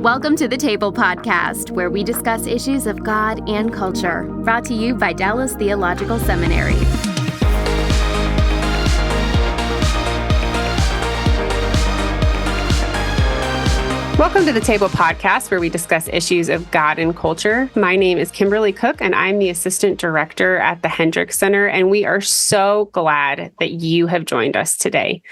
Welcome to the Table Podcast, where we discuss issues of God and culture, brought to you by Dallas Theological Seminary. Welcome to the Table Podcast, where we discuss issues of God and culture. My name is Kymberli Cook, and I'm the Assistant Director at the Hendricks Center, and we are so glad that you have joined us today.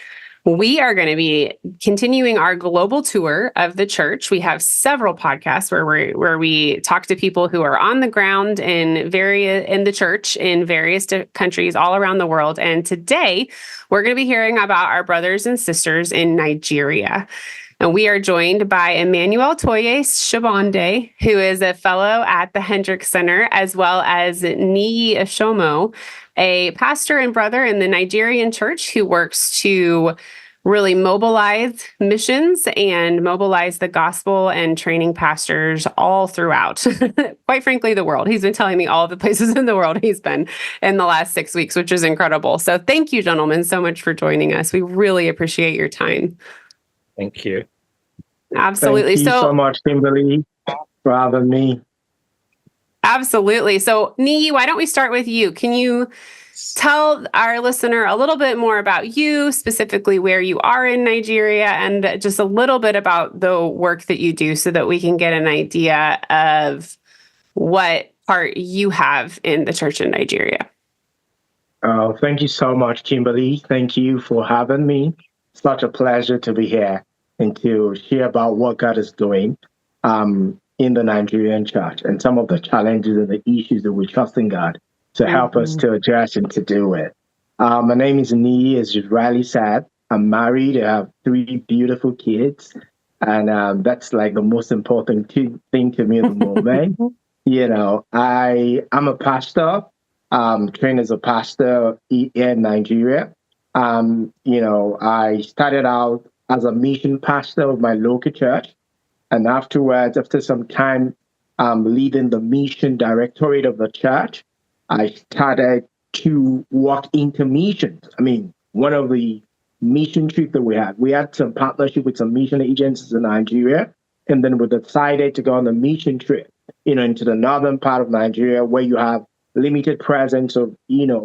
We are going to be continuing our global tour of the church. We have several podcasts where we talk to people who are on the ground in the church in various countries all around the world. And today, we're going to be hearing about our brothers and sisters in Nigeria. And we are joined by Emmanuel Sobande, who is a fellow at the Hendricks Center, as well as Niyi Osomo, a pastor and brother in the Nigerian church who works to really mobilize missions and mobilize the gospel and training pastors all throughout, quite frankly, the world. He's been telling me all the places in the world he's been in the last 6 weeks, which is incredible. So thank you, gentlemen, so much for joining us. We really appreciate your time. Thank you. Absolutely. Thank you so much, Kymberli, for having me. Absolutely. So, Niyi, why don't we start with you? Can you tell our listener a little bit more about you, specifically where you are in Nigeria, and just a little bit about the work that you do so that we can get an idea of what part you have in the church in Nigeria? Thank you so much, Kymberli. Thank you for having me. Such a pleasure to be here and to hear about what God is doing in the Nigerian church and some of the challenges and the issues that we trust in God to help us to address and to deal with. My name is Niyi, as Riley said. I'm married. I have 3 beautiful kids. And that's like the most important thing to me at the moment. I'm a pastor, trained as a pastor in Nigeria. I started out as a mission pastor of my local church. And afterwards, after some time leading the mission directorate of the church, I started to walk into missions. One of the mission trips that we had some partnership with some mission agencies in Nigeria. And then we decided to go on a mission trip, into the northern part of Nigeria where you have limited presence of,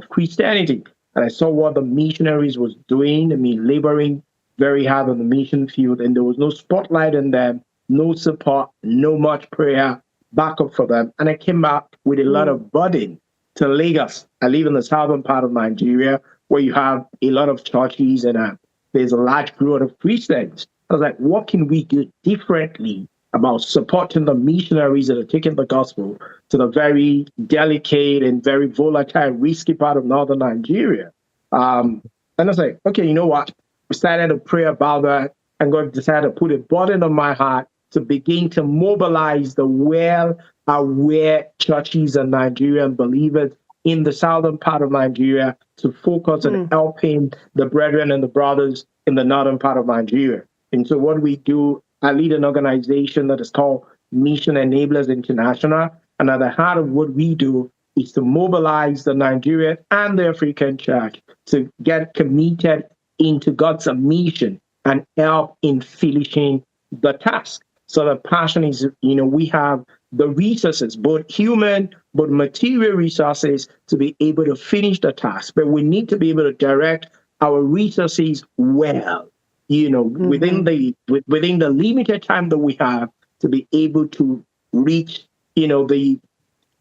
Christianity. And I saw what the missionaries was doing. Laboring very hard on the mission field, and there was no spotlight on them, no support, no much prayer backup for them. And I came back with a lot of burden to Lagos. I live in the southern part of Nigeria where you have a lot of churches and there's a large growth of Christians. I was like, what can we do differently about supporting the missionaries that are taking the gospel to the very delicate and very volatile, risky part of northern Nigeria? And I was like, okay, you know what? We started to pray about that, and God decided to put a burden on my heart to begin to mobilize the well-aware churches and Nigerian believers in the southern part of Nigeria to focus on helping the brethren and the brothers in the northern part of Nigeria. And so what we do, I lead an organization that is called Mission Enablers International. And at the heart of what we do is to mobilize the Nigerian and the African church to get committed into God's mission and help in finishing the task. So the passion is, we have the resources, both human, but material resources to be able to finish the task. But we need to be able to direct our resources well, within the limited time that we have to be able to reach, the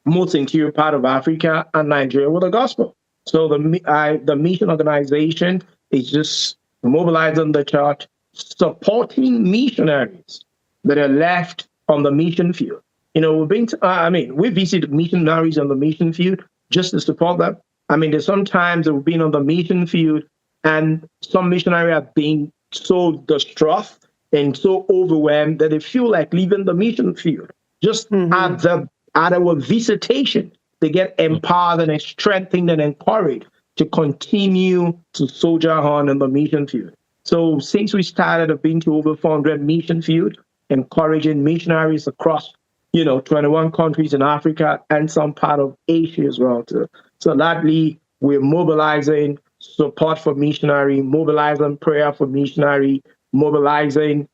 most interior part of Africa and Nigeria with the gospel. So the mission organization is just mobilizing the church, supporting missionaries that are left on the mission field. We visit missionaries on the mission field just to support them. There's sometimes we've been on the mission field and some missionaries have been so distraught and so overwhelmed that they feel like leaving the mission field. Just at our visitation, they get empowered and strengthened and encouraged to continue to soldier on in the mission field. So since we started, I've been to over 400 mission fields, encouraging missionaries across, 21 countries in Africa and some part of Asia as well too. So largely, we're mobilizing support for missionary, mobilizing prayer for missionary, mobilizing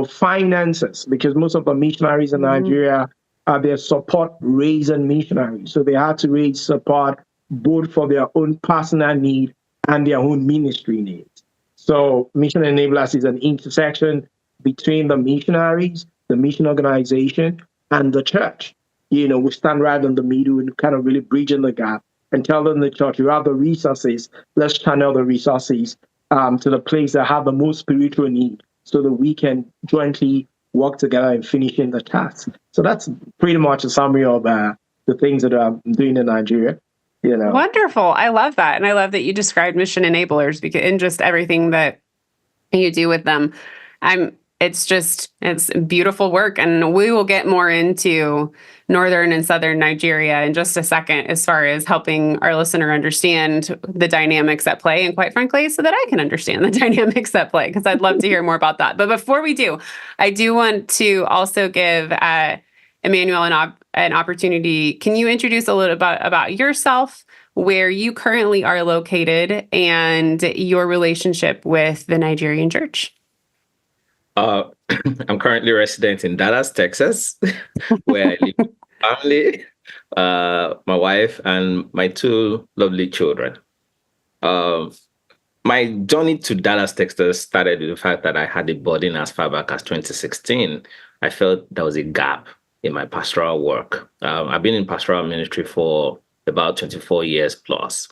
finances, because most of the missionaries in Nigeria are their support raising missionaries. So they had to raise support both for their own personal need and their own ministry needs. So Mission Enablers is an intersection between the missionaries, the mission organization, and the church. We stand right in the middle and kind of really bridging the gap and telling the church, you have the resources, let's channel the resources to the place that have the most spiritual need so that we can jointly work together in finishing the task. So that's pretty much a summary of the things that I'm doing in Nigeria. Wonderful. I love that. And I love that you described mission enablers because in just everything that you do with them. It's beautiful work. And we will get more into northern and southern Nigeria in just a second, as far as helping our listener understand the dynamics at play. And quite frankly, so that I can understand the dynamics at play, because I'd love to hear more about that. But before we do, I do want to also give Emmanuel an opportunity. Can you introduce a little about yourself, where you currently are located, and your relationship with the Nigerian church? I'm currently resident in Dallas, Texas, where I live with my family, my wife, and my two lovely children. My journey to Dallas, Texas started with the fact that I had a burden as far back as 2016. I felt there was a gap in my pastoral work. I've been in pastoral ministry for about 24 years plus.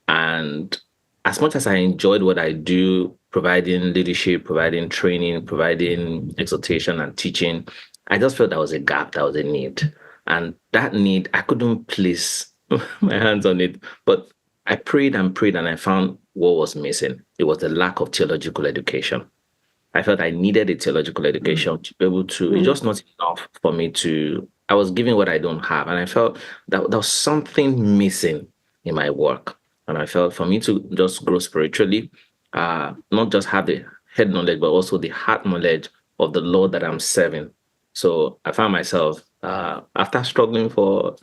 And as much as I enjoyed what I do, providing leadership, providing training, providing exhortation and teaching, I just felt there was a gap, there was a need. And that need, I couldn't place my hands on it, but I prayed and prayed, and I found what was missing. It was the lack of theological education. I felt I needed a theological education to be able to, it's just not enough for me I was giving what I don't have. And I felt that there was something missing in my work. And I felt for me to just grow spiritually, not just have the head knowledge, but also the heart knowledge of the Lord that I'm serving. So I found myself, after struggling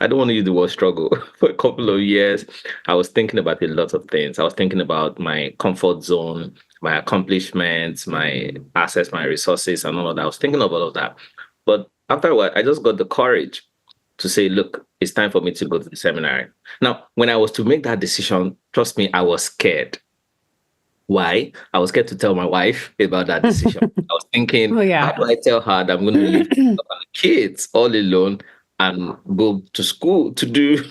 I don't want to use the word struggle, for a couple of years, I was thinking about a lot of things. I was thinking about my comfort zone, my accomplishments, my assets, my resources, and all of that. I was thinking of all of that. But after a while, I just got the courage to say, look, it's time for me to go to the seminary. Now, when I was to make that decision, trust me, I was scared. Why? I was scared to tell my wife about that decision. I was thinking, how do I tell her that I'm going to leave the kids all alone and go to school to do,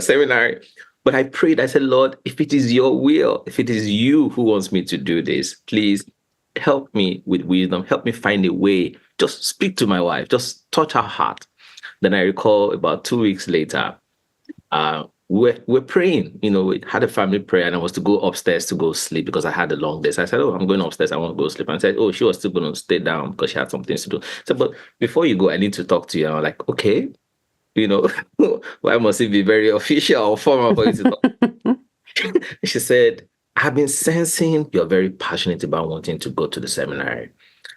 seminary? But I prayed, I said, Lord, if it is your will, if it is you who wants me to do this, please help me with wisdom. Help me find a way. Just speak to my wife. Just touch her heart. Then I recall about 2 weeks later, we're praying. We had a family prayer, and I was to go upstairs to go sleep because I had a long day. So I said, I'm going upstairs. I want to go sleep. And I said, she was still going to stay down because she had some things to do. So, but before you go, I need to talk to you. And I'm like, okay, why must it be very official or formal for you to talk? She said, I've been sensing you're very passionate about wanting to go to the seminary.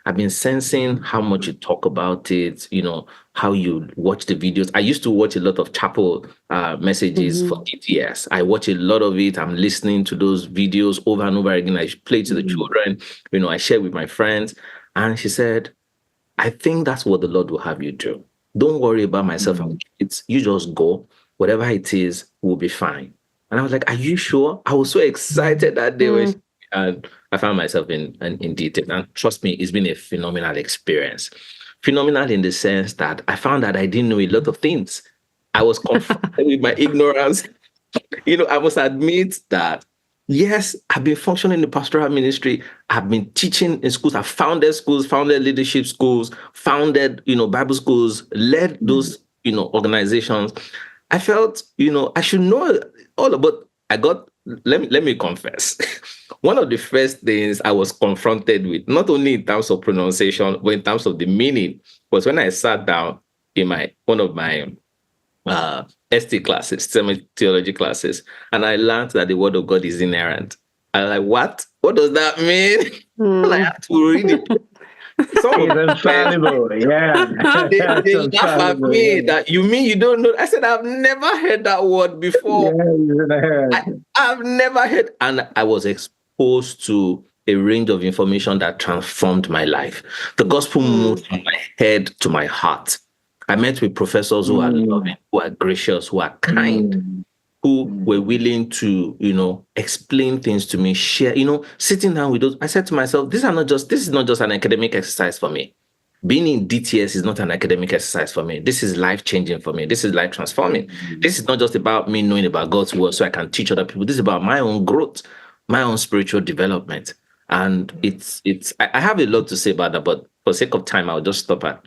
I've been sensing how much you talk about it, how you watch the videos. I used to watch a lot of chapel messages for DTS. I watch a lot of it. I'm listening to those videos over and over again. I play to the children. I share with my friends. And she said, I think that's what the Lord will have you do. Don't worry about myself and kids. You just go. Whatever it is, will be fine. And I was like, are you sure? I was so excited that day. And I found myself in detail. And trust me, it's been a phenomenal experience. Phenomenal in the sense that I found that I didn't know a lot of things. I was confronted with my ignorance. I must admit that, yes, I've been functioning in the pastoral ministry. I've been teaching in schools. I've founded schools, founded leadership schools, founded, Bible schools, led those, organizations. I felt, I should know all about. Let me confess. One of the first things I was confronted with, not only in terms of pronunciation, but in terms of the meaning, was when I sat down in one of my ST classes, theology classes, and I learned that the word of God is inerrant. I was like, what? What does that mean? I have to read it. It's infallible. Yeah. They laugh at me that you mean you don't know. I said, I've never heard that word before. Yeah, I've never heard. And I was exposed to a range of information that transformed my life. The gospel moved from my head to my heart. I met with professors who are loving, who are gracious, who are kind, who were willing to, explain things to me, share, sitting down with those. I said to myself, this is not just an academic exercise for me. Being in DTS is not an academic exercise for me. This is life-changing for me. This is life-transforming. This is not just about me knowing about God's word so I can teach other people. This is about my own growth, my own spiritual development. And I have a lot to say about that, but for sake of time, I'll just stop at.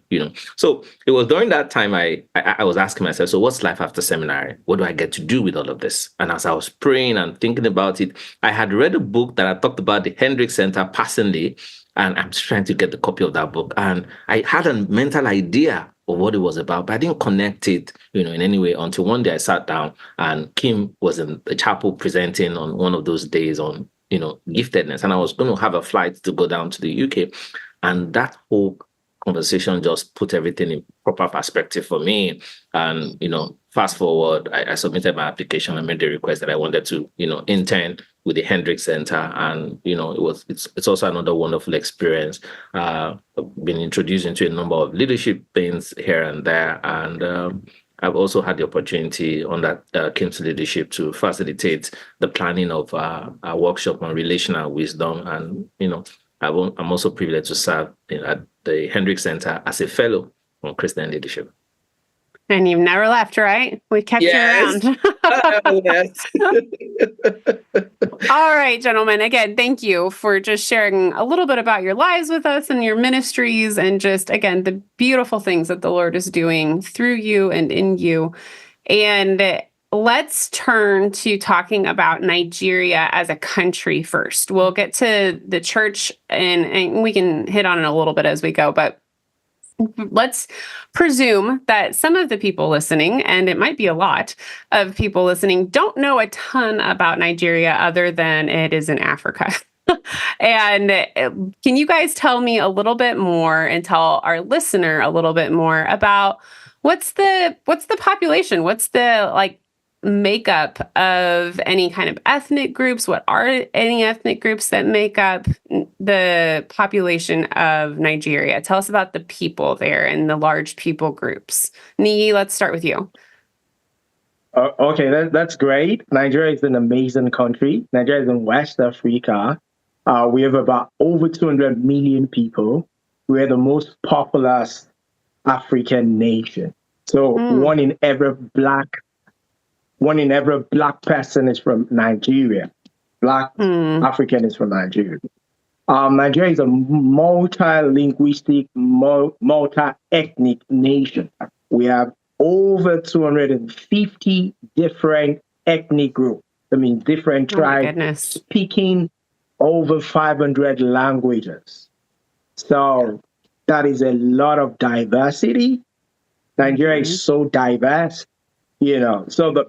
So it was during that time I was asking myself, so what's life after seminary? What do I get to do with all of this? And as I was praying and thinking about it, I had read a book that I talked about the Hendrick Center passingly, and I'm trying to get the copy of that book. And I had a mental idea of what it was about, but I didn't connect it, in any way until one day I sat down and Kim was in the chapel presenting on one of those days on, giftedness. And I was going to have a flight to go down to the UK. And that whole conversation just put everything in proper perspective for me. And, fast forward, I submitted my application and made the request that I wanted to, intern with the Hendrick Center. And, it's also another wonderful experience. I've been introduced into a number of leadership things here and there. And I've also had the opportunity on that Kim's leadership to facilitate the planning of a workshop on relational wisdom. And, I'm also privileged to serve at the Hendrick Center as a fellow on Christian leadership. And you've never left, right? We kept you around. Yes. All right, gentlemen. Again, thank you for just sharing a little bit about your lives with us and your ministries and just, again, the beautiful things that the Lord is doing through you and in you. And let's turn to talking about Nigeria as a country first. We'll get to the church and we can hit on it a little bit as we go, but let's presume that some of the people listening, and it might be a lot of people listening, don't know a ton about Nigeria other than it is in Africa. And can you guys tell me a little bit more and tell our listener a little bit more about what's the population? What's the makeup of any kind of ethnic groups? What are any ethnic groups that make up the population of Nigeria? Tell us about the people there and the large people groups. Niyi, let's start with you. Okay, that's great. Nigeria is an amazing country. Nigeria is in West Africa. We have about over 200 million people. We're the most populous African nation. So one in every black person is from Nigeria. Black African is from Nigeria. Nigeria is a multi-linguistic, multi-ethnic nation. We have over 250 different ethnic groups. Different tribes speaking over 500 languages. So that is a lot of diversity. Nigeria is so diverse. So the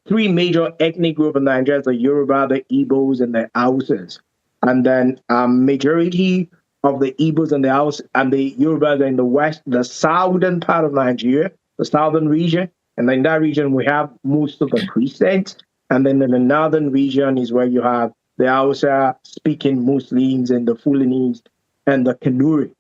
three major ethnic groups in Nigeria are the Yoruba, the Igbos, and the Hausas. And then majority of the Igbos and the Hausas and the Yorubas are in the west, the southern part of Nigeria, the southern region. And then in that region, we have most of the Christians. And then in the northern region is where you have the Hausa-speaking Muslims and the Fulanese and the Kanuri.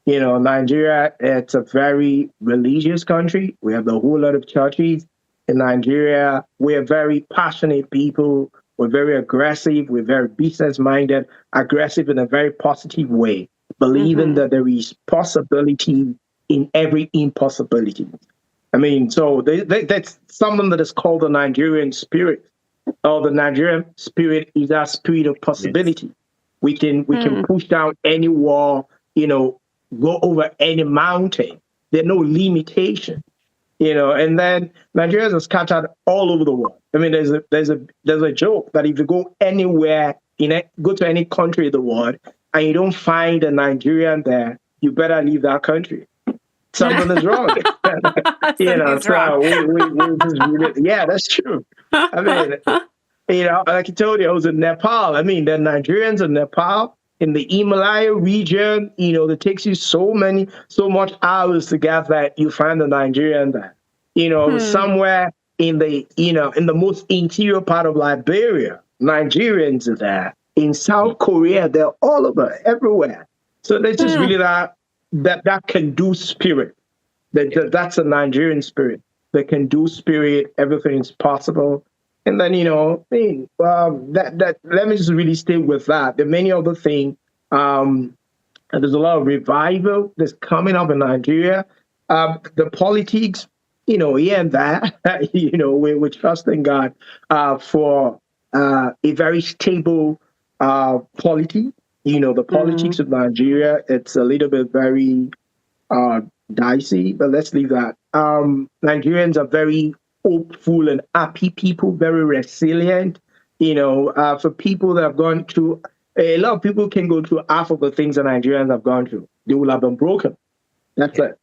Nigeria, it's a very religious country. We have a whole lot of churches in Nigeria. We are very passionate people. We're very aggressive. We're very business-minded, aggressive in a very positive way, believing that there is possibility in every impossibility. So that's something that is called the Nigerian spirit. The Nigerian spirit is our spirit of possibility. We can push down any wall, go over any mountain. There's no limitation, and then Nigerians are scattered all over the world. There's a joke that if you go anywhere, go to any country in the world, and you don't find a Nigerian there, you better leave that country. Something is wrong. Yeah, that's true. Like I told you, I was in Nepal. The Nigerians in Nepal, in the Himalaya region, it takes you so much hours to get that you find a Nigerian there. Somewhere in the most interior part of Liberia, Nigerians are there. in South Korea. They're all over, everywhere. So there's just really that can-do spirit. That's a Nigerian spirit. The can-do spirit. Everything is possible. And then, let me just really stay with that. There are many other things. And there's a lot of revival that's coming up in Nigeria. The politics, here and there, we're trusting God for a very stable polity. The politics of Nigeria, it's a little bit very dicey, but let's leave that. Nigerians are very hopeful and happy people, very resilient. For people that have gone through, a lot of people can go through half of the things that Nigerians have gone through. They will have been broken. That's it.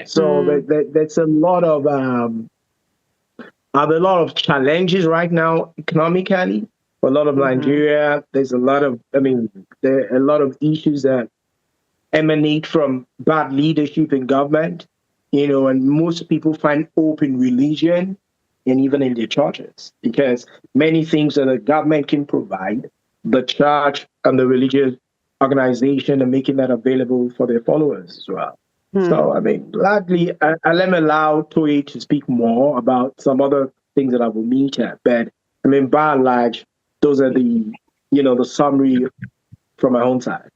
So there's a lot of challenges right now economically. For a lot of Nigeria, there's a lot of issues that emanate from bad leadership in government. And most people find hope in religion and even in their churches, because many things that the government can provide, the church and the religious organization are making that available for their followers as well. So, gladly, I let me allow Toye to speak more about some other things that I will meet at. But, by and large, those are the summary from my own side.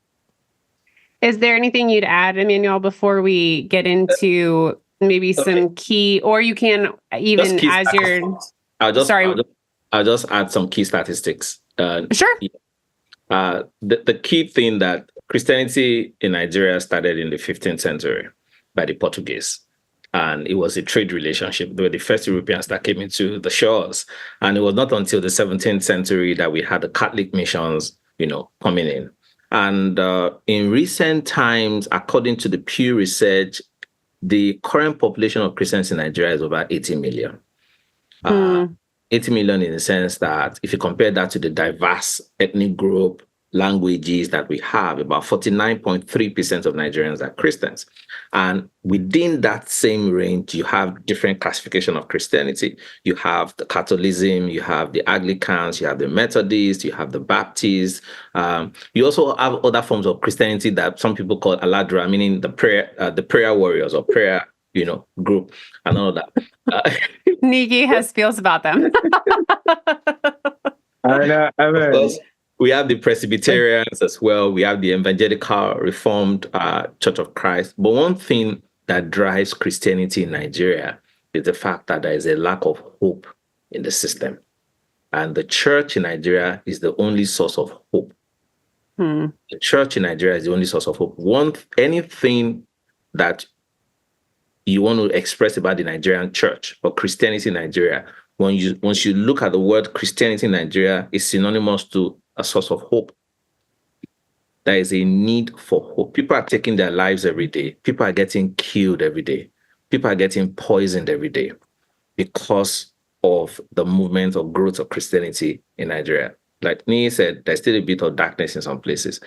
Is there anything you'd add, Emmanuel, before we get into maybe some key, or you can even as your... I'll just add some key statistics. Sure. The key thing that Christianity in Nigeria started in the 15th century by the Portuguese. And it was a trade relationship. They were the first Europeans that came into the shores. And it was not until the 17th century that we had the Catholic missions, coming in. And in recent times, according to the Pew Research, the current population of Christians in Nigeria is over 80 million. 80 million in the sense that if you compare that to the diverse ethnic group, languages that we have, about 49.3% of Nigerians are Christians. And within that same range, you have different classification of Christianity. You have the Catholicism, you have the Anglicans, you have the Methodists, you have the Baptists. You also have other forms of Christianity that some people call Aladra, meaning the prayer warriors or prayer, group and all of that. Niyi has feels about them. I know. We have the Presbyterians as well. We have the Evangelical Reformed Church of Christ. But one thing that drives Christianity in Nigeria is the fact that there is a lack of hope in the system. And the church in Nigeria is the only source of hope. The church in Nigeria is the only source of hope. Anything that you want to express about the Nigerian church or Christianity in Nigeria, once you look at the word Christianity in Nigeria, is synonymous to a source of hope. There is a need for hope. People are taking their lives every day. People are getting killed every day. People are getting poisoned every day because of the movement or growth of Christianity in Nigeria. Like Niyi said, there's still a bit of darkness in some places.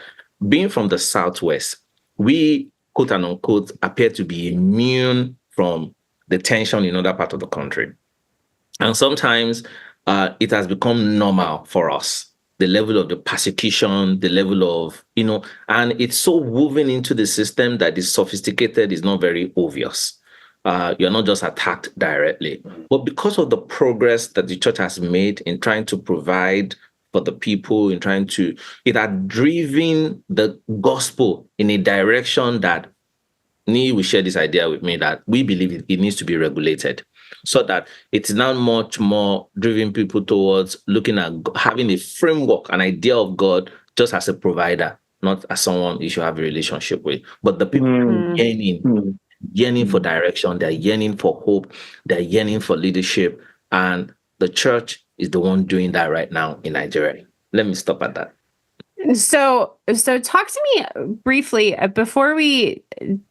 Being from the Southwest, we, quote and unquote, appear to be immune from the tension in other parts of the country. And sometimes it has become normal for us. The level of the persecution, the level of, and it's so woven into the system that is sophisticated, is not very obvious. You're not just attacked directly. But because of the progress that the church has made in trying to provide for the people, it had driven the gospel in a direction that Niyi will share this idea with me that we believe it needs to be regulated, so that it's now much more driving people towards looking at having a framework, an idea of God just as a provider, not as someone you should have a relationship with. But the people yearning for direction, they're yearning for hope, they're yearning for leadership. And the church is the one doing that right now in Nigeria. Let me stop at that. So talk to me briefly before we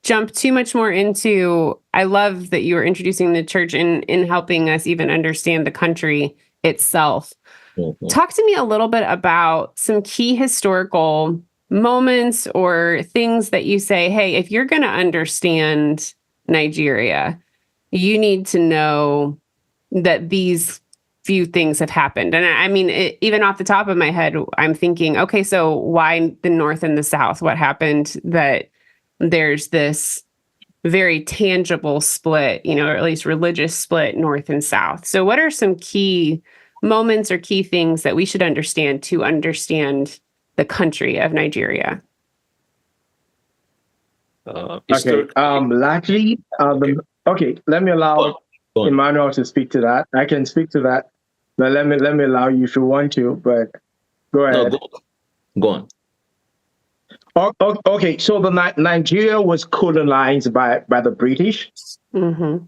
jump too much more into, I love that you were introducing the church in helping us even understand the country itself. Mm-hmm. Talk to me a little bit about some key historical moments or things that you say, hey, if you're going to understand Nigeria, you need to know that these few things have happened. And I mean, even off the top of my head, I'm thinking, okay, so why the North and the South? What happened that there's this very tangible split, or at least religious split, North and South? So what are some key moments or key things that we should understand to understand the country of Nigeria? Largely, let me allow Emmanuel to speak to that. I can speak to that, but let me allow you if you want to, but go ahead. No, go on. Okay, so Nigeria was colonized by the British, for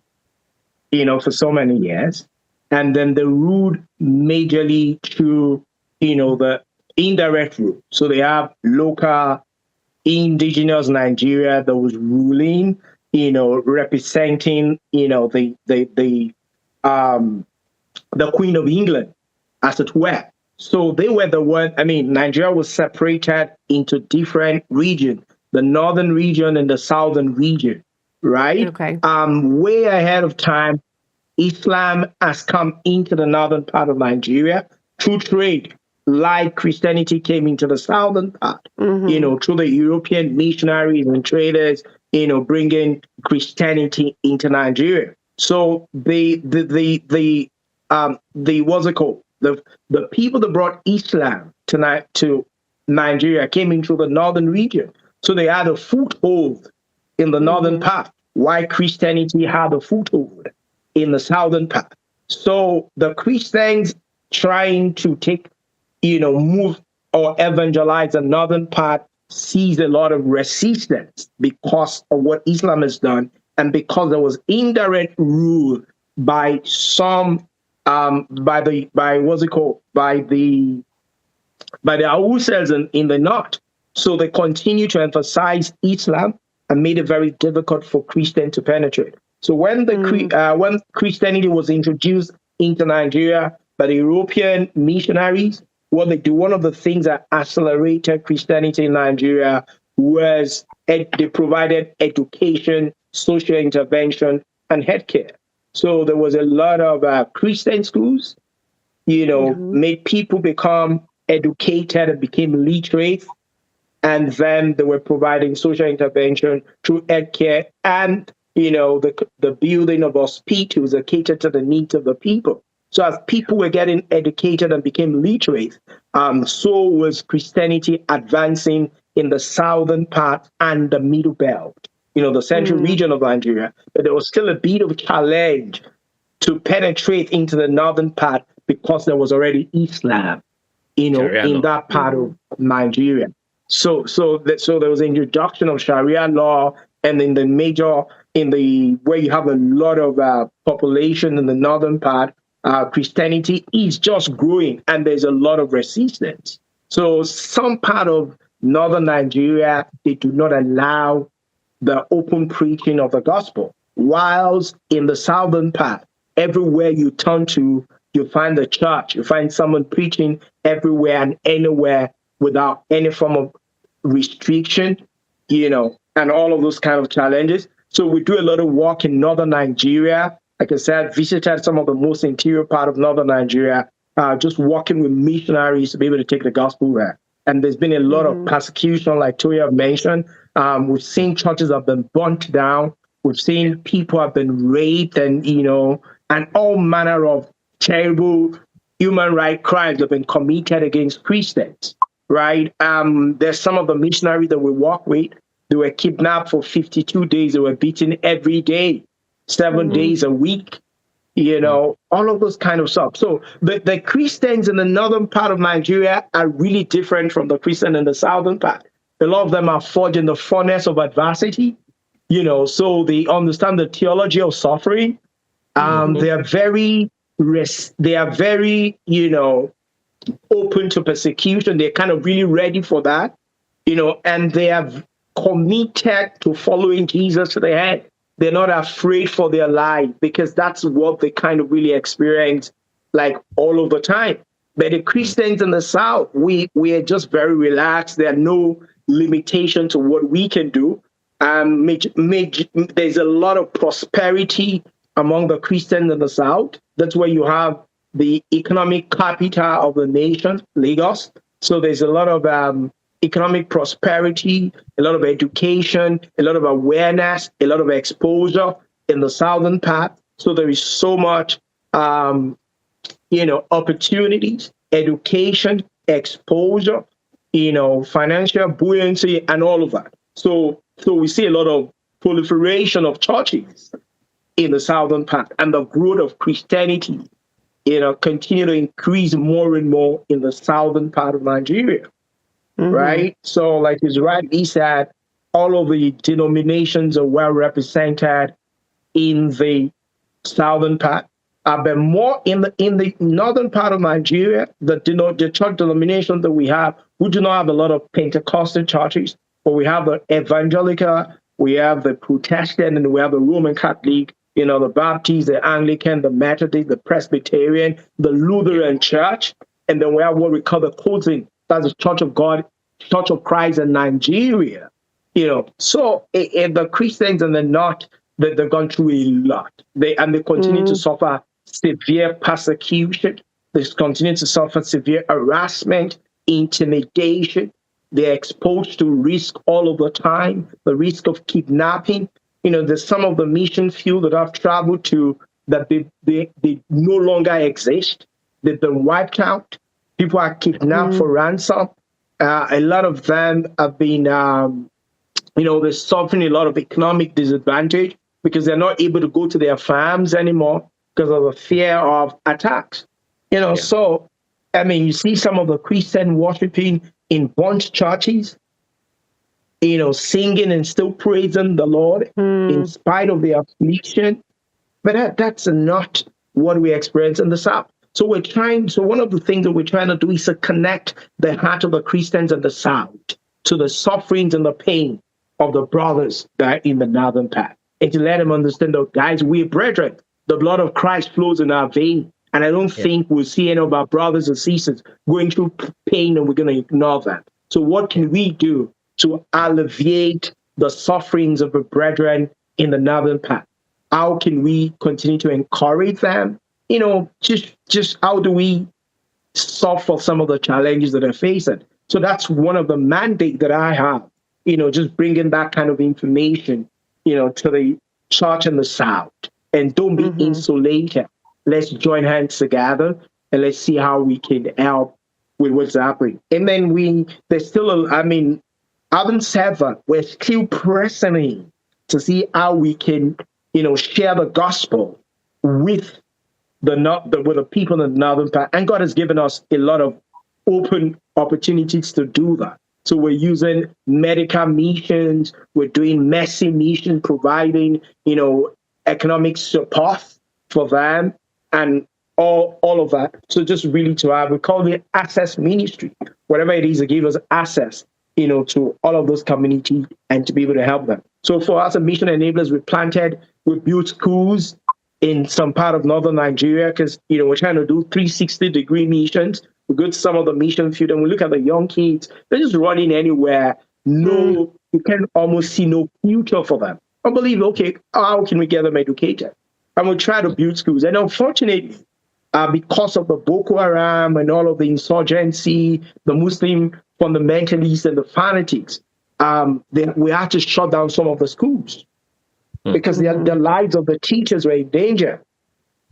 so many years, and then they ruled majorly through, the indirect rule. So they have local indigenous Nigeria that was ruling, representing, the Queen of England, as it were. So they were the one. I mean, Nigeria was separated into different regions, the northern region and the southern region, right? Okay. Way ahead of time, Islam has come into the northern part of Nigeria through trade, like Christianity came into the southern part, through the European missionaries and traders, bringing Christianity into Nigeria. So the what's it called? The people that brought Islam to Nigeria came into the northern region. So they had a foothold in the northern part, while Christianity had a foothold in the southern part. So the Christians trying to move or evangelize the northern part sees a lot of resistance because of what Islam has done, and because there was indirect rule by some by the Hausas in the north. So they continue to emphasize Islam and made it very difficult for Christians to penetrate. So when when Christianity was introduced into Nigeria by the European missionaries, what they do, one of the things that accelerated Christianity in Nigeria was they provided education, social intervention, and healthcare. So there was a lot of Christian schools, made people become educated and became literate. And then they were providing social intervention through healthcare and, the building of hospitals that catered to the needs of the people. So as people were getting educated and became literate, so was Christianity advancing in the southern part and the middle belt, the central region of Nigeria. But there was still a bit of a challenge to penetrate into the northern part because there was already Islam, in that part of Nigeria. So there was an introduction of Sharia law, and in where you have a lot of population in the northern part, Christianity is just growing, and there's a lot of resistance. So some part of northern Nigeria, they do not allow the open preaching of the gospel, whilst in the southern part, everywhere you turn to, you find the church, you find someone preaching everywhere and anywhere without any form of restriction, and all of those kind of challenges. So we do a lot of work in northern Nigeria. Like I said, visited some of the most interior part of northern Nigeria, just working with missionaries to be able to take the gospel there. And there's been a lot of persecution, like Toya have mentioned. We've seen churches have been burnt down. We've seen people have been raped, and and all manner of terrible human rights crimes have been committed against Christians. Right? There's some of the missionaries that we work with. They were kidnapped for 52 days. They were beaten every day, 7 days a week. All of those kind of stuff. So the Christians in the northern part of Nigeria are really different from the Christians in the southern part. A lot of them are forged in the furnace of adversity, so they understand the theology of suffering. They are very, open to persecution. They're kind of really ready for that, and they have committed to following Jesus to the end. They're not afraid for their life because that's what they kind of really experience, like all of the time. But the Christians in the South, we are just very relaxed. There are no limitation to what we can do. There's a lot of prosperity among the Christians in the South. That's where you have the economic capital of the nation, Lagos. So there's a lot of economic prosperity, a lot of education, a lot of awareness, a lot of exposure in the southern part. So there is so much, opportunities, education, exposure, financial buoyancy, and all of that. So we see a lot of proliferation of churches in the southern part, and the growth of Christianity, continue to increase more and more in the southern part of Nigeria, right? So, like it's rightly said, all of the denominations are well represented in the southern part. But more in the northern part of Nigeria, the church denomination that we do not have a lot of Pentecostal churches, but we have the evangelical, we have the Protestant, and we have the Roman Catholic, the Baptist, the Anglican, the Methodist, the Presbyterian, the Lutheran Church, and then we have what we call the COSIN, that's the Church of God, Church of Christ in Nigeria. So the Christians in the north, they've gone through a lot. They continue to suffer severe persecution. They continue to suffer severe harassment, intimidation. They're exposed to risk all of the time, the risk of kidnapping. There's some of the mission field that I've traveled to that they no longer exist. They've been wiped out. People are kidnapped for ransom. A lot of them have been, they're suffering a lot of economic disadvantage because they're not able to go to their farms anymore because of the fear of attacks. So, you see some of the Christian worshiping in bunch churches, singing and still praising the Lord in spite of the affliction. But that's not what we experience in the South. So one of the things that we're trying to do is to connect the heart of the Christians in the South to the sufferings and the pain of the brothers that are in the northern part. And to let them understand that, guys, we're brethren. The blood of Christ flows in our vein. And I don't think we'll see any of our brothers and sisters going through pain and we're going to ignore that. So what can we do to alleviate the sufferings of the brethren in the northern part? How can we continue to encourage them? Just how do we solve for some of the challenges that they're facing? So that's one of the mandates that I have, just bringing that kind of information, to the church in the South. And don't be insulated. Let's join hands together and let's see how we can help with what's happening. And then there's still, having said that, we're still pressing in to see how we can, share the gospel with the people in the northern part. And God has given us a lot of open opportunities to do that. So we're using medical missions, we're doing mercy mission, providing, economic support for them and all of that. So just really we call it access ministry, whatever it is to give us access, to all of those communities and to be able to help them. So for us, as mission enablers, we built schools in some part of northern Nigeria because, we're trying to do 360-degree missions. We go to some of the mission field and we look at the young kids. They're just running anywhere. You can almost see no future for them. I believe, okay, how can we get them educated? And we try to build schools. And unfortunately, because of the Boko Haram and all of the insurgency, the Muslim fundamentalists and the fanatics, we had to shut down some of the schools because the lives of the teachers were in danger,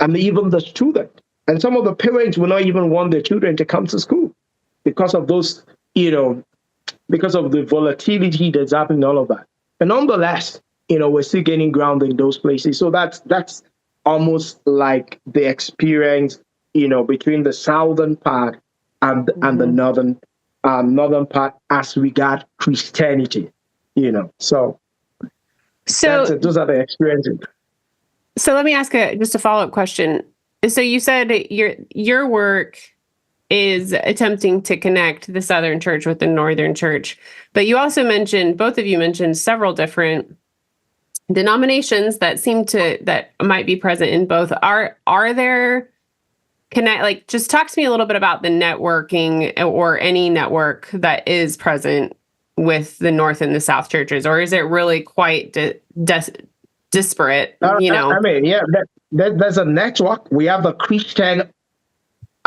and even the students. And some of the parents will not even want their children to come to school because of those, because of the volatility that's happening, all of that. But nonetheless, we're still gaining ground in those places. So that's almost like the experience, between the southern part and the northern part as regard Christianity, So those are the experiences. So let me ask just a follow-up question. So you said your work is attempting to connect the Southern Church with the Northern Church, but you also both of you mentioned several different denominations that that might be present in both. Are there just talk to me a little bit about the networking or any network that is present with the North and the South churches, or is it really quite disparate? There's a network. We have the Christian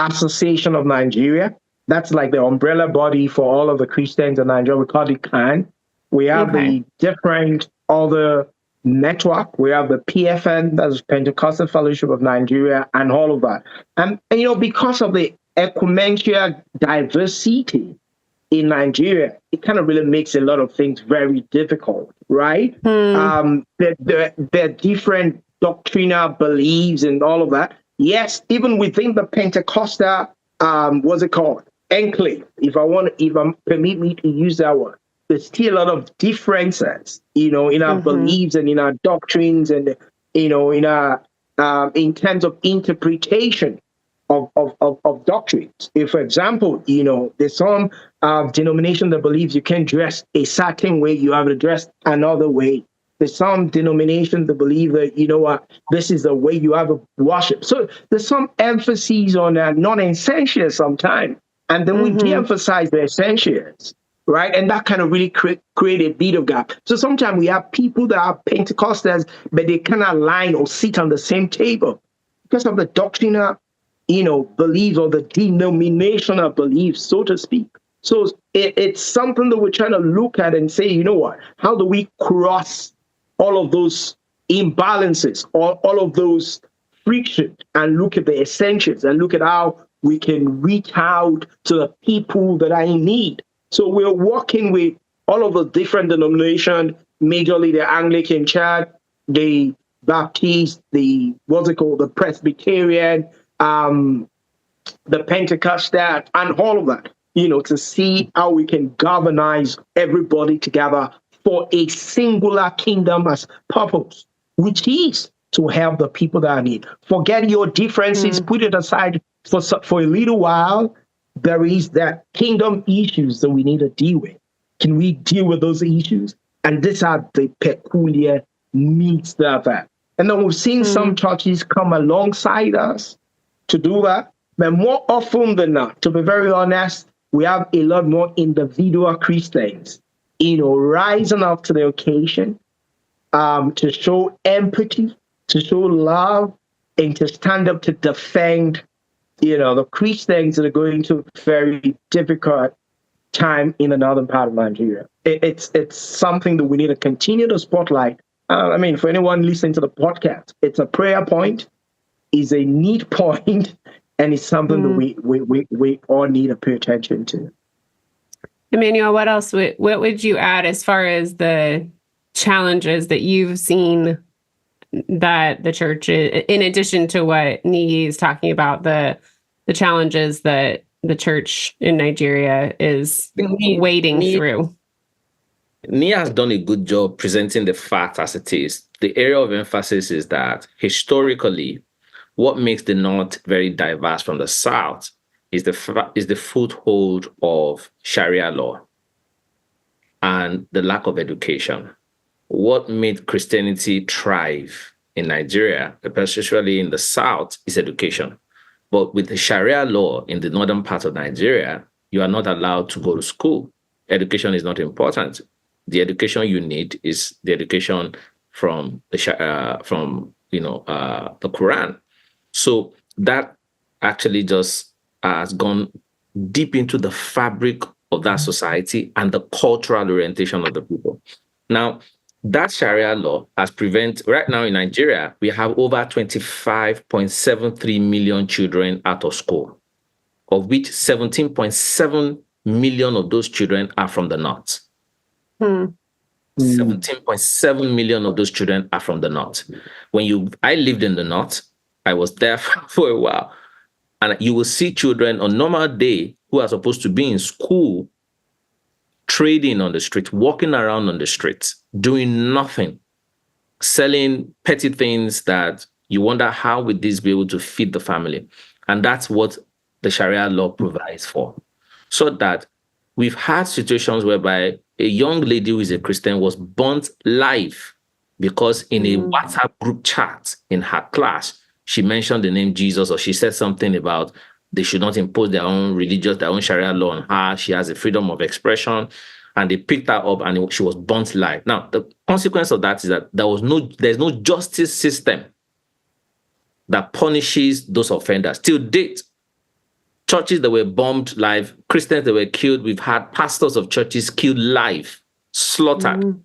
Association of Nigeria. That's like the umbrella body for all of the Christians in Nigeria. We call it CAN. We have the different other network. We have the PFN, that's Pentecostal Fellowship of Nigeria, and all of that. And because of the ecumenical diversity in Nigeria, it kind of really makes a lot of things very difficult, right? The different doctrinal beliefs and all of that. Yes, even within the Pentecostal, what's it called? Enclave. If permit me to use that word, there's still a lot of differences, in our beliefs and in our doctrines and, in our, in terms of interpretation of doctrines. If, for example, there's some denomination that believes you can dress a certain way, you have to dress another way. There's some denomination that believe that, this is the way you have to worship. So there's some emphasis on non-essentials sometimes. And then we de-emphasize the essentials, right? And that kind of really create a bit of gap. So sometimes we have people that are Pentecostals, but they cannot align or sit on the same table because of the doctrinal, beliefs or the denominational beliefs, so to speak. So it's something that we're trying to look at and say, you know what? How do we cross all of those imbalances or all of those friction and look at the essentials and look at how we can reach out to the people that are in need. So we're working with all of the different denominations, majorly the Anglican Church, the Baptist, the Presbyterian, the Pentecostal, and all of that, to see how we can galvanize everybody together for a singular kingdom as purpose, which is to help the people that are in need. Forget your differences, put it aside for a little while. There is that kingdom issues that we need to deal with. Can we deal with those issues? And these are the peculiar needs that are. And then we've seen some churches come alongside us to do that. But more often than not, to be very honest, we have a lot more individual Christians, rising up to the occasion, to show empathy, to show love, and to stand up to defend, the Christians that are going to a very difficult time in the northern part of Nigeria. It's something that we need to continue to spotlight. For anyone listening to the podcast, it's a prayer point, it's a need point, and it's something that we all need to pay attention to. Emmanuel, what else? What would you add as far as the challenges that you've seen that the church, in addition to what Niyi is talking about, the challenges that the church in Nigeria is wading through? Niyi has done a good job presenting the fact as it is. The area of emphasis is that historically, what makes the North very diverse from the South is the foothold of Sharia law and the lack of education. What made Christianity thrive in Nigeria, especially in the South, is education. But with the Sharia law in the northern part of Nigeria, you are not allowed to go to school. Education is not important. The education you need is the education from the Quran. So that actually just has gone deep into the fabric of that society and the cultural orientation of the people. Now, that Sharia law has prevented, right now in Nigeria, we have over 25.73 million children out of school, of which 17.7 million of those children are from the North. 17.7 million of those children are from the North. I lived in the North, I was there for a while, and you will see children on normal day who are supposed to be in school, trading on the street, walking around on the streets, doing nothing, selling petty things that you wonder how would this be able to feed the family. And that's what the Sharia law provides for. So that we've had situations whereby a young lady who is a Christian was burnt live because in a WhatsApp group chat in her class, she mentioned the name Jesus, or she said something about they should not impose their own Sharia law on her. She has a freedom of expression, and they picked her up and she was burnt alive. Now, the consequence of that is that there's no justice system that punishes those offenders. Till date, churches that were bombed live, Christians that were killed. We've had pastors of churches killed live, slaughtered. Mm-hmm.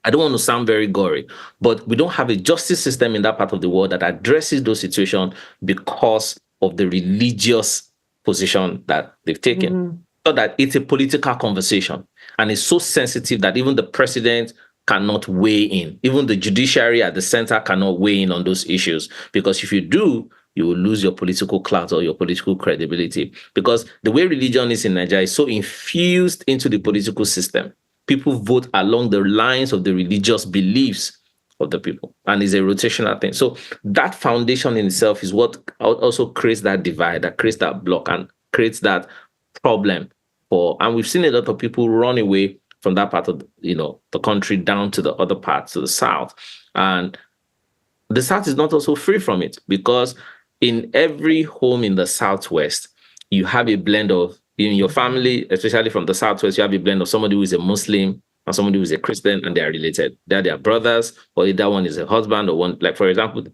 I don't want to sound very gory, but we don't have a justice system in that part of the world that addresses those situations because of the religious position that they've taken. Mm-hmm. So that it's a political conversation, and it's so sensitive that even the president cannot weigh in. Even the judiciary at the center cannot weigh in on those issues, because if you do, you will lose your political clout or your political credibility. Because the way religion is in Nigeria is so infused into the political system. People vote along the lines of the religious beliefs of the people, and it's a rotational thing. So that foundation in itself is what also creates that divide, that creates that block, and creates that problem and we've seen a lot of people run away from that part of the country down to the other parts, to the south. And the south is not also free from it, because in every home in the southwest, you have a blend of, in your family, especially from the southwest, you have a blend of somebody who is a Muslim and somebody who is a Christian, and they are related. They're their brothers, or either one is a husband, or one, like, for example,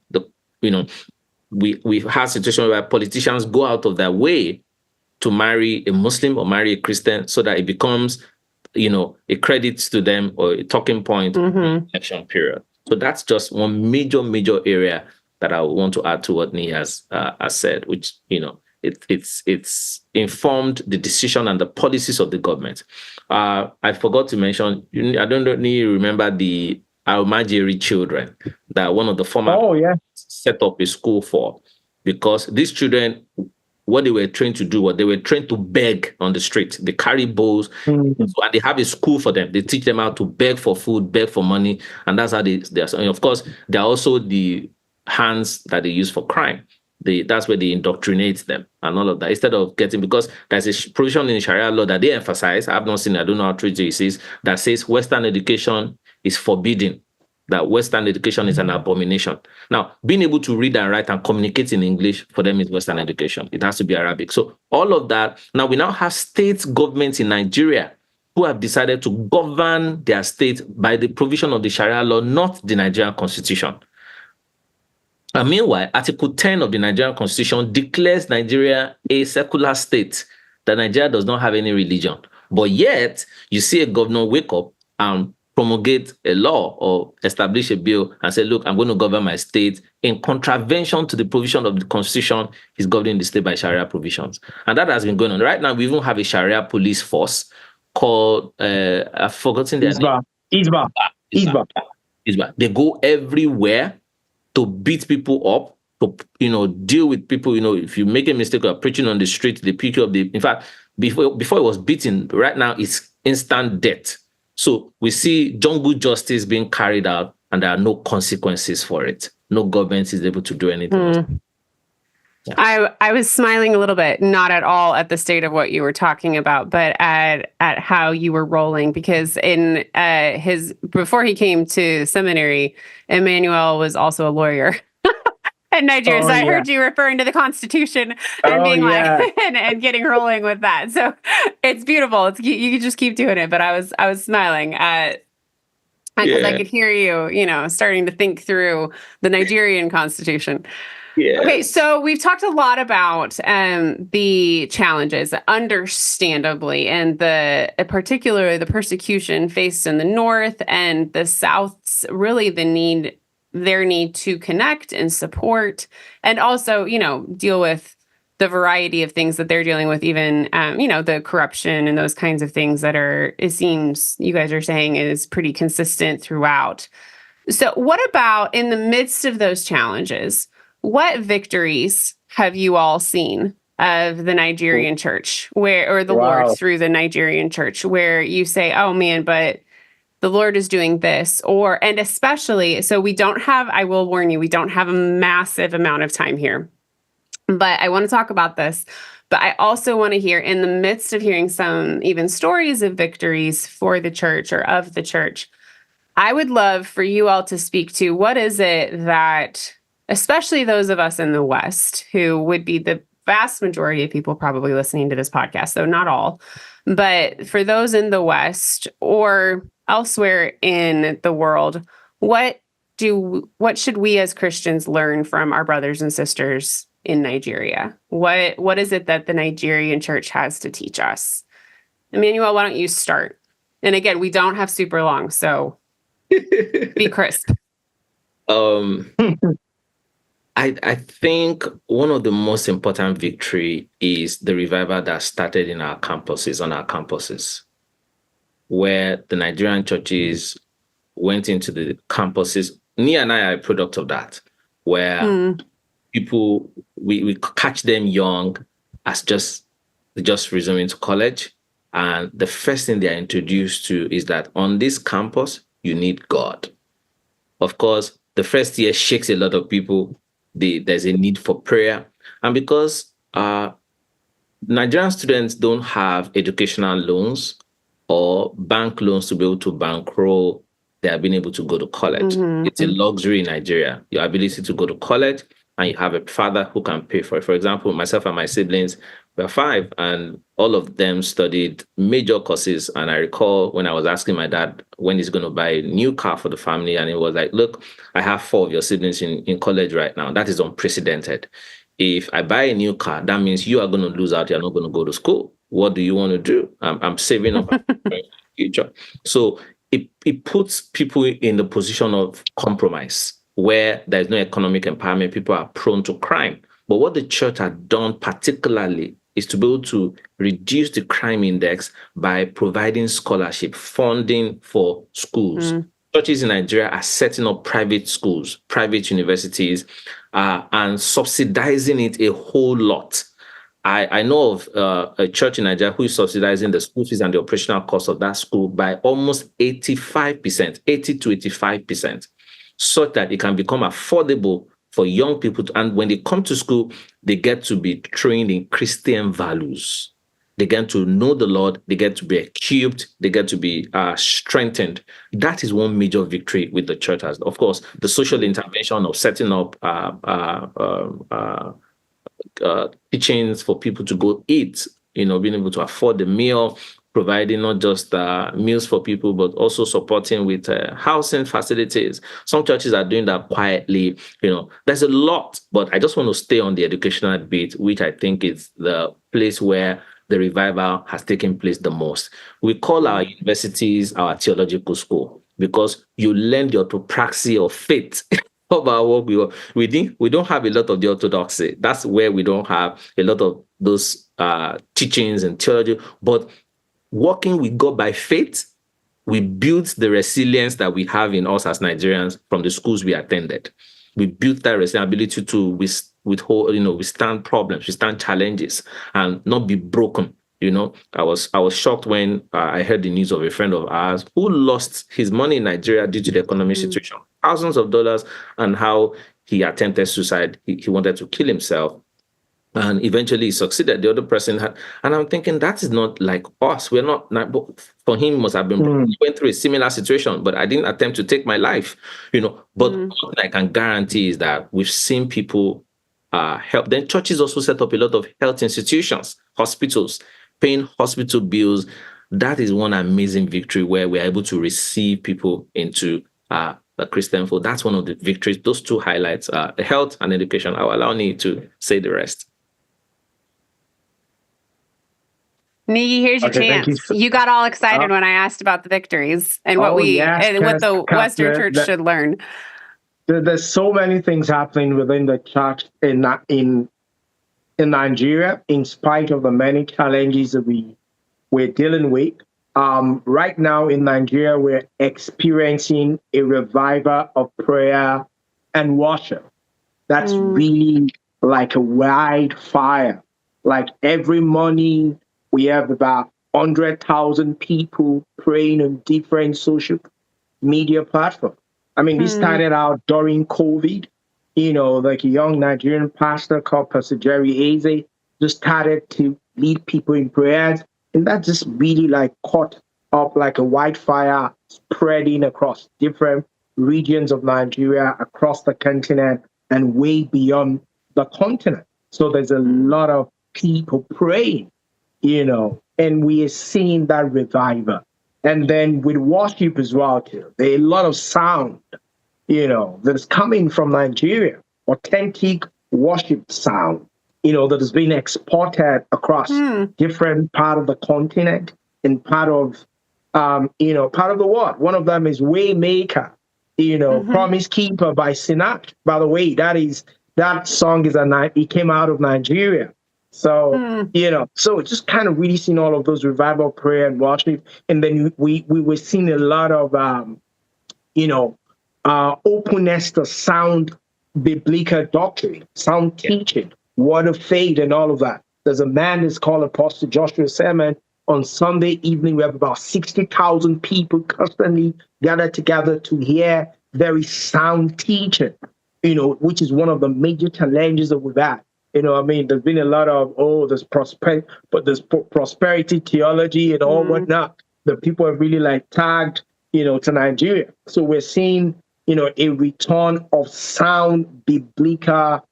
we've had situations where politicians go out of their way to marry a Muslim or marry a Christian, so that it becomes, a credit to them or a talking point in the election period. So that's just one major area that I want to add to what Niyi has said, which, it's informed the decision and the policies of the government. I forgot to mention, I don't know, Niyi, remember the Almajiri children that one of the former set up a school for, because these children, what they were trained to do, what they were trained to beg on the street. They carry bowls, and they have a school for them. They teach them how to beg for food, beg for money, and that's how they are. And of course, they're also the hands that they use for crime. That's where they indoctrinate them and all of that. Instead of because there's a provision in Sharia law that they emphasize, I've not seen, I don't know how true it is, that says Western education is forbidden, that Western education is an abomination. Now, being able to read and write and communicate in English, for them is Western education. It has to be Arabic. So all of that, now we now have state governments in Nigeria who have decided to govern their state by the provision of the Sharia law, not the Nigerian constitution. And meanwhile, Article 10 of the Nigerian constitution declares Nigeria a secular state, that Nigeria does not have any religion. But yet, you see a governor wake up and promulgate a law or establish a bill and say, look, I'm going to govern my state in contravention to the provision of the constitution. He's governing the state by Sharia provisions. And that has been going on. Right now, we even have a Sharia police force called, I've forgotten their name. Isba. They go everywhere to beat people up, to, deal with people. If you make a mistake or preaching on the street, they pick you up. In fact, before it was beaten, right now it's instant death. So we see jungle justice being carried out, and there are no consequences for it. No government is able to do anything. Yeah. I was smiling a little bit, not at all at the state of what you were talking about, but at how you were rolling, because in before he came to seminary, Emmanuel was also a lawyer in Nigeria. So I heard you referring to the Constitution and being and getting rolling with that. So it's beautiful. You can just keep doing it. But I was smiling because I could hear you, starting to think through the Nigerian Constitution. Yeah. Okay, so we've talked a lot about the challenges, understandably, and particularly the persecution faced in the North and the South's, really their need to connect and support, and also, deal with the variety of things that they're dealing with, even, the corruption and those kinds of things that it seems you guys are saying is pretty consistent throughout. So what about in the midst of those challenges? What victories have you all seen of the Nigerian church, or the Lord through the Nigerian church, where you say, oh man, but the Lord is doing this, and especially, so I will warn you, we don't have a massive amount of time here, but I want to talk about this. But I also want to hear, in the midst of hearing some even stories of victories for the church or of the church, I would love for you all to speak to what is it that, especially those of us in the West, who would be the vast majority of people probably listening to this podcast, though not all, but for those in the West or elsewhere in the world, what should we as Christians learn from our brothers and sisters in Nigeria? What is it that the Nigerian church has to teach us? Emmanuel, why don't you start? And again, we don't have super long, so be crisp. I think one of the most important victory is the revival that started on our campuses, where the Nigerian churches went into the campuses. Niyi and I are a product of that, where people, we catch them young as just resuming to college. And the first thing they're introduced to is that on this campus, you need God. Of course, the first year shakes a lot of people. There's a need for prayer. And because Nigerian students don't have educational loans or bank loans to be able to bankroll their being able to go to college. It's a luxury in Nigeria, your ability to go to college, and you have a father who can pay for it. For example, myself and my siblings were 5, and all of them studied major courses. And I recall when I was asking my dad when he's going to buy a new car for the family, and he was like, look, I have 4 of your siblings in college right now. That is unprecedented. If I buy a new car, that means you are going to lose out. You're not going to go to school. What do you want to do? I'm saving up for the future. So it puts people in the position of compromise, where there's no economic empowerment. People are prone to crime. But what the church had done particularly is to be able to reduce the crime index by providing scholarship, funding for schools. Churches in Nigeria are setting up private schools, private universities, and subsidizing it a whole lot. I know of a church in Nigeria who is subsidizing the school fees and the operational cost of that school by almost 85%, 80 to 85%, so that it can become affordable for young people. And when they come to school, they get to be trained in Christian values. They get to know the Lord. They get to be equipped. They get to be strengthened. That is one major victory with the church. As of course, the social intervention of setting up teachings for people to go eat, being able to afford the meal, providing not just meals for people, but also supporting with housing facilities. Some churches are doing that quietly. There's a lot, but I just want to stay on the educational bit, which I think is the place where the revival has taken place the most. We call our universities our theological school because you learn the orthopraxy of faith. Of our work, we don't have a lot of the orthodoxy. That's where we don't have a lot of those teachings and theology. But working with God by faith, we built the resilience that we have in us as Nigerians from the schools we attended. We built that ability to withstand problems, withstand challenges, and not be broken. I was shocked when I heard the news of a friend of ours who lost his money in Nigeria due to the economic situation, thousands of dollars, and how he attempted suicide. He wanted to kill himself. And eventually he succeeded. The other person had, and I'm thinking that is not like us. We're not but for him must have been, he went through a similar situation, but I didn't attempt to take my life, But what I can guarantee is that we've seen people help. Then churches also set up a lot of health institutions, hospitals, paying hospital bills. That is one amazing victory where we're able to receive people into the Christian fold. That's one of the victories. Those two highlights, health and education. I'll allow Niyi to say the rest. Niyi, here's your chance. You got all excited when I asked about the victories and what the Western Church should learn. There's so many things happening within the church in Nigeria, in spite of the many challenges that we're dealing with. Right now in Nigeria, we're experiencing a revival of prayer and worship. That's really like a wildfire. Like every morning, we have about 100,000 people praying on different social media platforms. I mean, this started out during COVID. Like a young Nigerian pastor called Pastor Jerry Eze just started to lead people in prayers. And that just really like caught up like a wildfire, spreading across different regions of Nigeria, across the continent, and way beyond the continent. So there's a lot of people praying, and we are seeing that revival. And then with worship as well, too. There's a lot of sound, that's coming from Nigeria, authentic worship sound, that has been exported across different part of the continent and part of the world. One of them is Waymaker, Promise Keeper by Sinach. By the way, that song it came out of Nigeria. So, so just kind of really seeing all of those revival prayer and worship. And then we were seeing a lot of, openness to sound biblical doctrine, sound teaching, word of faith, and all of that. There's a man that's called Apostle Joshua Sermon. On Sunday evening, we have about 60,000 people constantly gathered together to hear very sound teaching, which is one of the major challenges that we've had. There's been a lot of, there's prosperity theology and all whatnot. The people are really tagged, to Nigeria. So we're seeing, a return of sound biblical,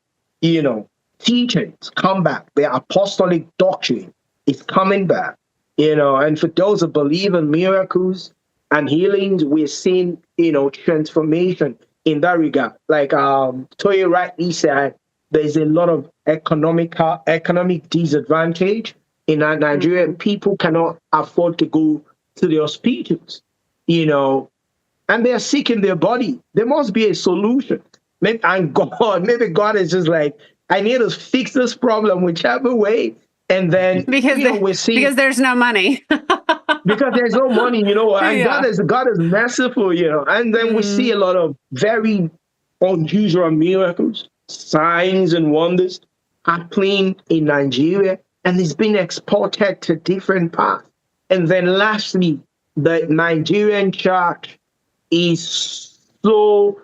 teachings come back. The apostolic doctrine is coming back, and for those who believe in miracles and healings, we're seeing, transformation in that regard. Like Toye rightly said, there's a lot of economic disadvantage in Nigeria, and people cannot afford to go to the hospitals, and they're sick in their body. There must be a solution. Maybe God is just like, I need to fix this problem whichever way. And then we're seeing, because there's no money. Because there's no money, and God is merciful, and then we see a lot of very unusual miracles, signs and wonders happening in Nigeria, and it's been exported to different parts. And then lastly, the Nigerian church is so,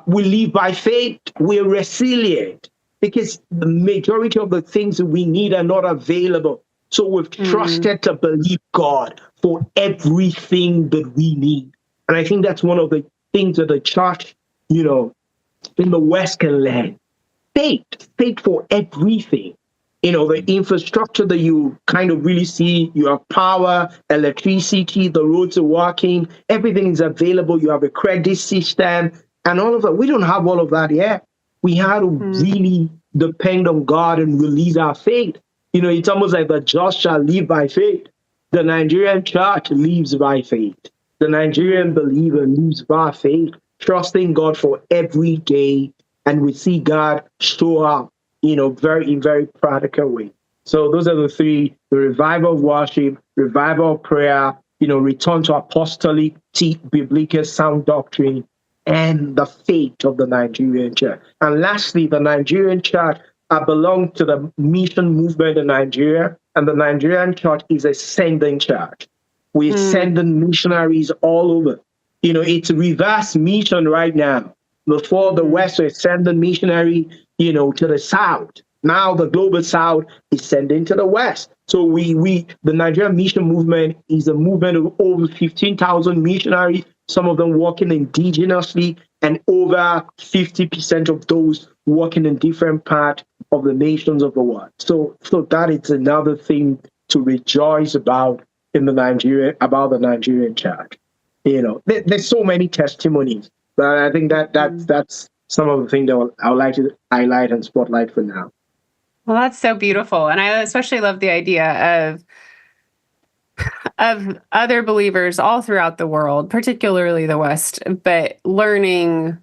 we live by faith, we're resilient, because the majority of the things that we need are not available. So we've trusted to believe God for everything that we need. And I think that's one of the things that the church, in the West can learn. Faith for everything. The infrastructure that you kind of really see, you have power, electricity, the roads are working, everything is available, you have a credit system, and all of that. We don't have all of that yet. We have to really depend on God and release our faith. It's almost like the just shall live by faith. The Nigerian church lives by faith. The Nigerian believer lives by faith, trusting God for every day, and we see God show up, in very practical way. So those are the three: the revival of worship, revival of prayer, return to apostolic, biblical sound doctrine, and the faith of the Nigerian church. And lastly, the Nigerian church belongs to the mission movement in Nigeria, and the Nigerian church is a sending church. We're sending missionaries all over. It's a reverse mission right now. Before the West was sending missionary, to the South. Now the global South is sending to the West. So the Nigerian mission movement is a movement of over 15,000 missionaries, some of them working indigenously, and over 50% of those working in different parts of the nations of the world. So that is another thing to rejoice about the Nigerian church. There's so many testimonies, but I think that's some of the things that I would like to highlight and spotlight for now. Well, that's so beautiful. And I especially love the idea of other believers all throughout the world, particularly the West, but learning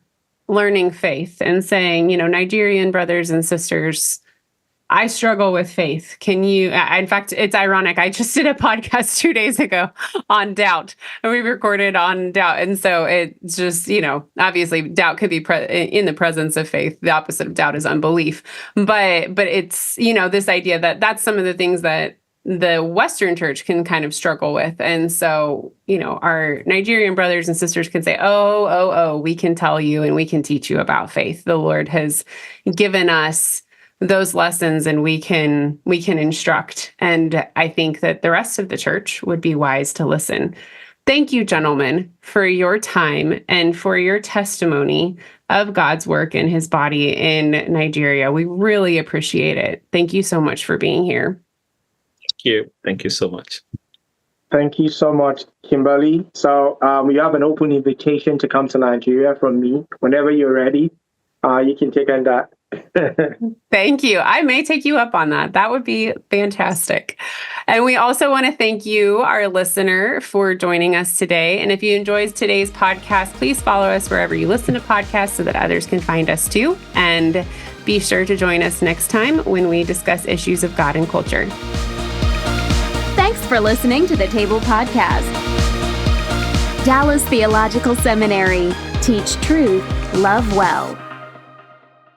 faith and saying, Nigerian brothers and sisters, I struggle with faith. Can you, in fact, it's ironic. I just did a podcast 2 days ago on doubt, and we recorded on doubt. And so it's just, obviously doubt could be in the presence of faith. The opposite of doubt is unbelief. But it's, this idea that that's some of the things that the Western church can kind of struggle with. And so, our Nigerian brothers and sisters can say, we can tell you and we can teach you about faith. The Lord has given us those lessons, and we can instruct. And I think that the rest of the church would be wise to listen. Thank you, gentlemen, for your time and for your testimony of God's work in his body in Nigeria. We really appreciate it. Thank you so much for being here. Thank you so much. Thank you so much, Kymberli. So you have an open invitation to come to Nigeria from me. Whenever you're ready, you can take on that Thank you. I may take you up on that. That would be fantastic. And we also want to thank you, our listener, for joining us today. And if you enjoyed today's podcast, please follow us wherever you listen to podcasts so that others can find us too. And be sure to join us next time when we discuss issues of God and culture. Thanks for listening to the Table Podcast. Dallas Theological Seminary. Teach truth, love well.